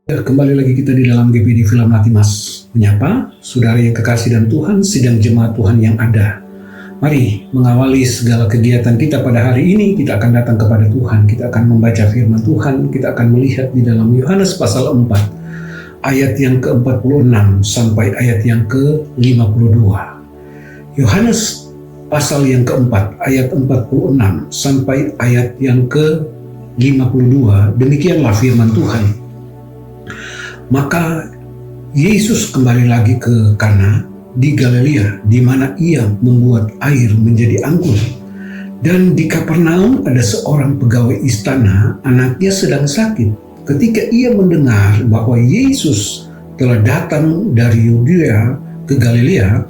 Kembali lagi kita di dalam GPD Film Latimas menyapa saudara yang kekasih dan Tuhan, sidang jemaat Tuhan yang ada. Mari mengawali segala kegiatan kita pada hari ini, kita akan datang kepada Tuhan, kita akan membaca firman Tuhan, kita akan melihat di dalam Yohanes pasal 4, ayat yang ke-46 sampai ayat yang ke-52. Yohanes pasal yang keempat, ayat 46 sampai ayat yang ke-52, demikianlah firman Tuhan. Maka Yesus kembali lagi ke Kana di Galilea, di mana ia membuat air menjadi anggur. Dan di Kapernaum ada seorang pegawai istana, anaknya sedang sakit. Ketika ia mendengar bahwa Yesus telah datang dari Yudea ke Galilea,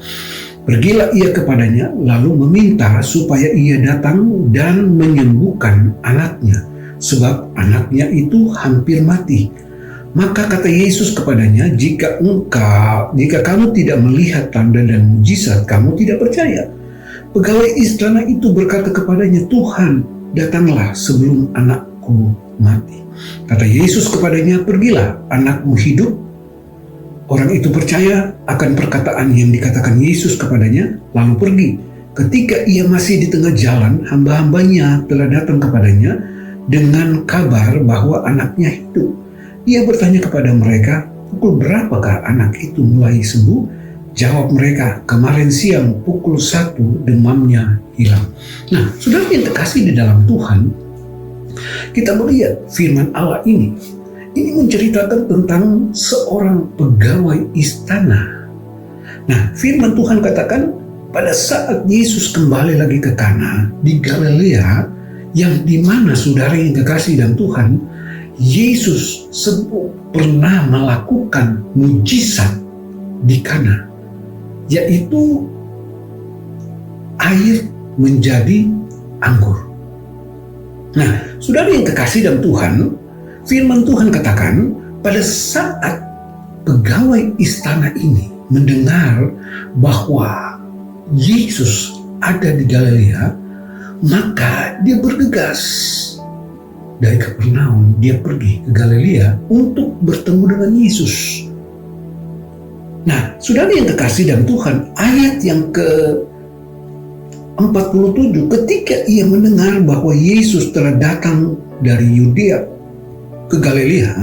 pergilah ia kepadanya, lalu meminta supaya ia datang dan menyembuhkan anaknya, sebab anaknya itu hampir mati. Maka kata Yesus kepadanya, jika kamu tidak melihat tanda dan mujizat, kamu tidak percaya. Pegawai istana itu berkata kepadanya, Tuhan, datanglah sebelum anakku mati. Kata Yesus kepadanya, pergilah, anakmu hidup. Orang itu percaya akan perkataan yang dikatakan Yesus kepadanya, lalu pergi. Ketika ia masih di tengah jalan, hamba-hambanya telah datang kepadanya dengan kabar bahwa anaknya hidup. Ia bertanya kepada mereka, pukul berapakah anak itu mulai sembuh? Jawab mereka, kemarin siang pukul 1 demamnya hilang. Nah, saudara yang terkasih di dalam Tuhan, kita melihat firman Allah ini menceritakan tentang seorang pegawai istana. Nah, firman Tuhan katakan, pada saat Yesus kembali lagi ke Kana di Galilea, yang dimana saudara yang terkasih dan Tuhan, Yesus pernah melakukan mujizat di Kana, yaitu air menjadi anggur. Nah, saudara yang kekasih dalam Tuhan, firman Tuhan katakan, pada saat pegawai istana ini mendengar bahwa Yesus ada di Galilea, maka dia bergegas. Dari Kapernaum, dia pergi ke Galilea untuk bertemu dengan Yesus. Nah, saudara yang kekasih dalam Tuhan, ayat yang ke-47, ketika ia mendengar bahwa Yesus telah datang dari Yudea ke Galilea,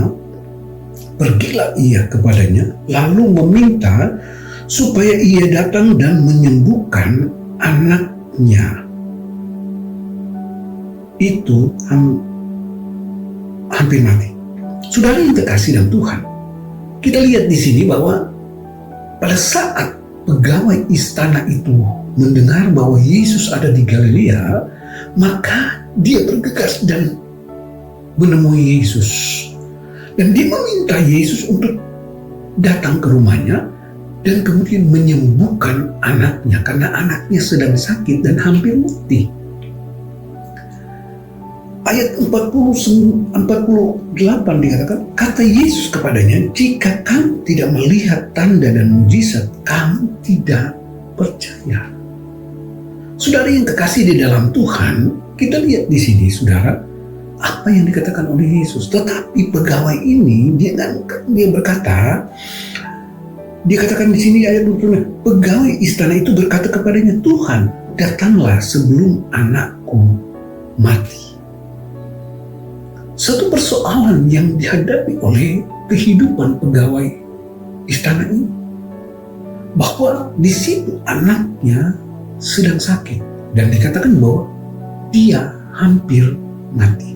pergilah ia kepadanya, lalu meminta supaya ia datang dan menyembuhkan anaknya. Itu hampir mati. Saudara yang terkasih dalam Tuhan, kita lihat di sini bahwa pada saat pegawai istana itu mendengar bahwa Yesus ada di Galilea, maka dia bergegas dan menemui Yesus. Dan dia meminta Yesus untuk datang ke rumahnya dan kemudian menyembuhkan anaknya, karena anaknya sedang sakit dan hampir mati. Ayat 48 dikatakan, kata Yesus kepadanya, jika kamu tidak melihat tanda dan mujizat, kamu tidak percaya. Saudara yang kekasih di dalam Tuhan, kita lihat di sini, saudara, apa yang dikatakan oleh Yesus. Tetapi pegawai ini, dia berkata, dia katakan di sini ayat 20, pegawai istana itu berkata kepadanya, Tuhan, datanglah sebelum anakku mati. Satu persoalan yang dihadapi oleh kehidupan pegawai istana ini, bahwa di situ anaknya sedang sakit dan dikatakan bahwa dia hampir mati.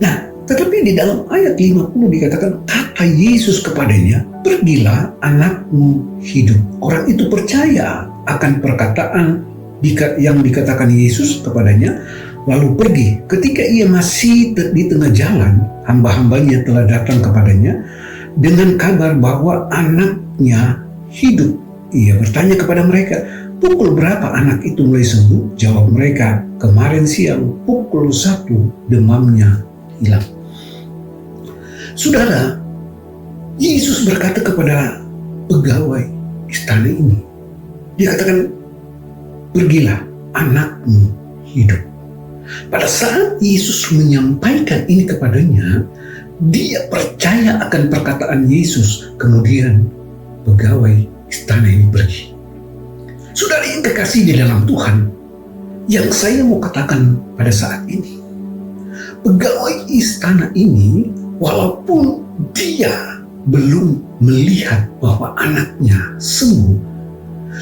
Nah, tetapi di dalam ayat 50 dikatakan, kata Yesus kepadanya, pergilah, anakmu hidup. Orang itu percaya akan perkataan yang dikatakan Yesus kepadanya, lalu pergi. Ketika ia masih di tengah jalan, hamba-hambanya telah datang kepadanya dengan kabar bahwa anaknya hidup. Ia bertanya kepada mereka, pukul berapa anak itu mulai sembuh? Jawab mereka, kemarin siang pukul 1 demamnya hilang. Saudara, Yesus berkata kepada pegawai istana ini, dia katakan, pergilah, anakmu hidup. Pada saat Yesus menyampaikan ini kepadanya, dia percaya akan perkataan Yesus. Kemudian pegawai istana ini pergi. Saudara yang kekasih di dalam Tuhan, yang saya mau katakan pada saat ini, pegawai istana ini walaupun dia belum melihat bahwa anaknya sembuh,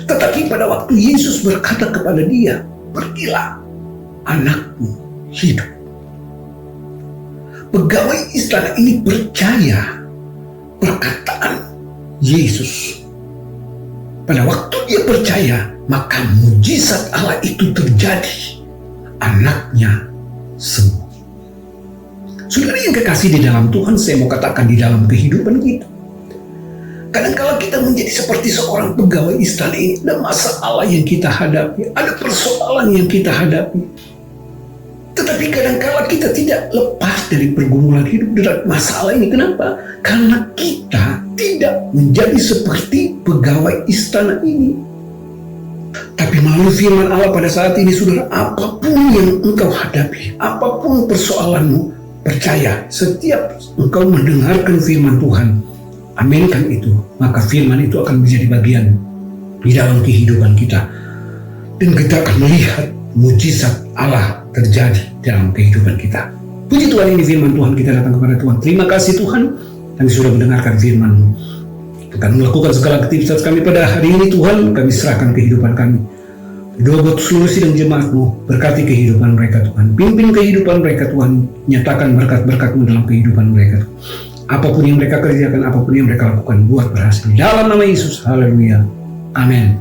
tetapi pada waktu Yesus berkata kepada dia, "Pergilah, anakmu hidup." Pegawai istana ini percaya perkataan Yesus. Pada waktu dia percaya, maka mujizat Allah itu terjadi. Anaknya sembuh. Saudara yang kekasih di dalam Tuhan, saya mau katakan di dalam kehidupan kita, kadang-kala kita menjadi seperti seorang pegawai istana ini. Ada masalah yang kita hadapi, ada persoalan yang kita hadapi. Tetapi kadang-kala kita tidak lepas dari pergumulan hidup dan masalah ini. Kenapa? Karena kita tidak menjadi seperti pegawai istana ini. Tapi melalui firman Allah pada saat ini, saudara, apapun yang engkau hadapi, apapun persoalanmu, percaya setiap engkau mendengarkan firman Tuhan, aminkan itu, maka firman itu akan menjadi bagian di dalam kehidupan kita. Dan kita akan melihat mujizat Allah terjadi dalam kehidupan kita. Puji Tuhan, ini firman Tuhan, kita datang kepada Tuhan. Terima kasih Tuhan, kami sudah mendengarkan firman-Mu. Akan melakukan segala aktivitas kami pada hari ini Tuhan, kami serahkan kehidupan kami. Doa buat seluruh sidang jemaat-Mu, berkati kehidupan mereka Tuhan. Pimpin kehidupan mereka Tuhan, nyatakan berkat-berkat-Mu dalam kehidupan mereka. Apapun yang mereka kerjakan, apapun yang mereka lakukan, buat berhasil. Dalam nama Yesus, haleluya. Amin.